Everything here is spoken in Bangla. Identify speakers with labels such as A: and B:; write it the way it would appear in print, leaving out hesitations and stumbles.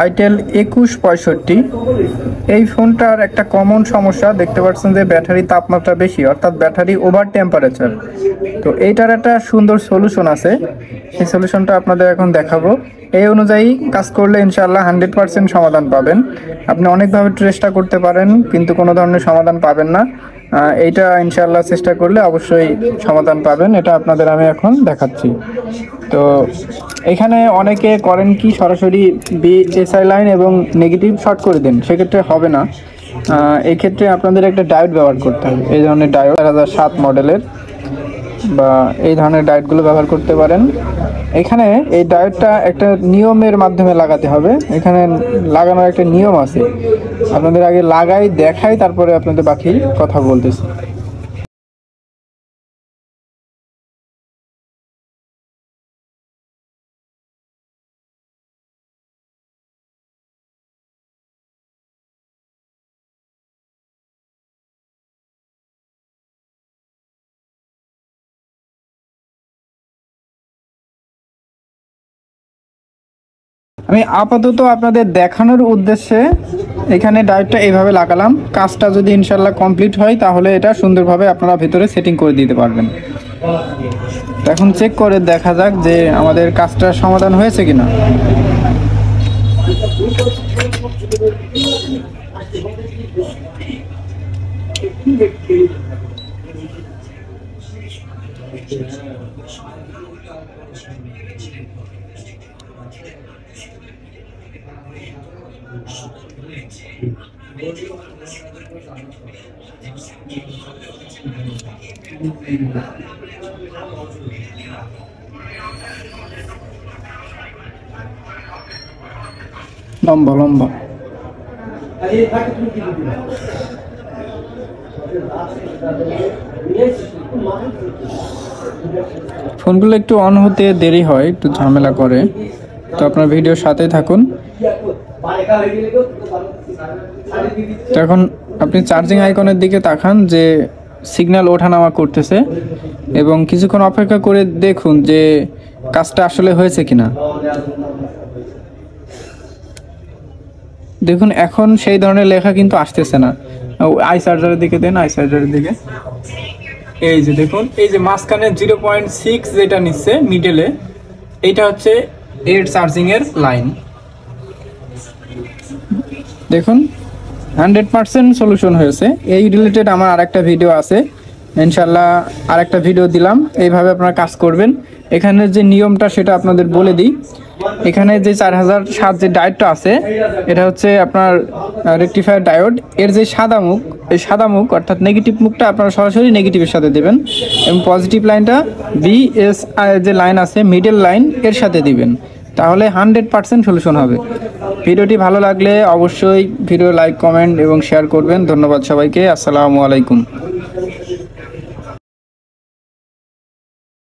A: আইটেল 2165। এই ফোনটার একটা কমন সমস্যা দেখতে পাচ্ছেন যে ব্যাটারি তাপমাত্রা বেশি, অর্থাৎ ব্যাটারি ওভার টেম্পারেচার। তো এইটার একটা সুন্দর সলিউশন আছে, সেই সলিউশনটা আপনাদের এখন দেখাবো। এই অনুযায়ী কাজ করলে ইনশাআল্লাহ 100% সমাধান পাবেন। আপনি অনেকভাবে চেষ্টা করতে পারেন কিন্তু কোনো ধরনের সমাধান পাবেন না। এইটা ইনশাআল্লাহ চেষ্টা করলে অবশ্যই সমাধান পাবেন, এটা আপনাদের আমি এখন দেখাচ্ছি। তো এখানে অনেকে করেন কি সরাসরি বিএসআই লাইন এবং নেগেটিভ শর্ট করে দেন, সেক্ষেত্রে হবে না। এই ক্ষেত্রে আপনাদের একটা ডায়োড ব্যবহার করতে হবে। এই ধরনের ডায়োড 2007 মডেলের বা এই ধরনের ডায়োডগুলো ব্যবহার করতে পারেন। এখানে এই ডায়োডটা একটা নিয়মের মাধ্যমে লাগাতে হবে। এখানে লাগানোর একটা নিয়ম আছে, আপনাদের আগে লাগাই দেখাই তারপরে আপনাদের বাকি কথা বলতেছি। আমি আপাতত আপনাদের দেখানোর উদ্দেশ্যে এখানে ডায়োডটা এইভাবে লাগালাম। কাজটা যদি ইনশাল্লাহ কমপ্লিট হয় তাহলে এটা সুন্দরভাবে আপনারা ভেতরে সেটিং করে দিতে পারবেন। এখন চেক করে দেখা যাক যে আমাদের কাজটা সমাধান হয়েছে কিনা। লম্বা লম্বা ফোনগুলো একটু অন হতে দেরি হয়, একটু ঝামেলা করে, তো আপনার ভিডিওর সাথেই থাকুন। তো এখন আপনি চার্জিং আইকনের দিকে তাকান যে সিগন্যাল ওঠানামা করতেছে এবং কিছুক্ষণ অপেক্ষা করে দেখুন যে কাজটা আসলে হয়েছে কিনা। দেখুন এখন সেই ধরনের লেখা কিন্তু আসতেছে না। আই চার্জারের দিকে দেন, আই চার্জারের দিকে। এই যে দেখুন, এই যে মাঝখানে 0.6 যেটা নিচ্ছে মিডলে, এইটা হচ্ছে এর চার্জিং এর লাইন। দেখুন 100% সলিউশন হয়েছে। এই রিলেটেড আমার আরেকটা ভিডিও আছে, ইনশাল্লাহ আরেকটা ভিডিও দিলাম। এইভাবে আপনারা কাজ করবেন। এখানে যে নিয়মটা সেটা আপনাদের বলে দিই। এখানে যে 4007 যে ডায়োডটা আছে, এটা হচ্ছে আপনার রেকটিফায়ার ডায়োড। এর যে সাদা মুখ, এই সাদা মুখ অর্থাৎ নেগেটিভ মুখটা আপনারা সরাসরি নেগেটিভের সাথে দেবেন এবং পজিটিভ লাইনটা বিএসআই যে লাইন আছে মিডল লাইন এর সাথে দিবেন, তাহলে 100% সলিউশন হবে। ভিডিওটি ভালো লাগলে অবশ্যই ভিডিও লাইক, কমেন্ট এবং শেয়ার করবেন। ধন্যবাদ সবাইকে। আসসালামু আলাইকুম।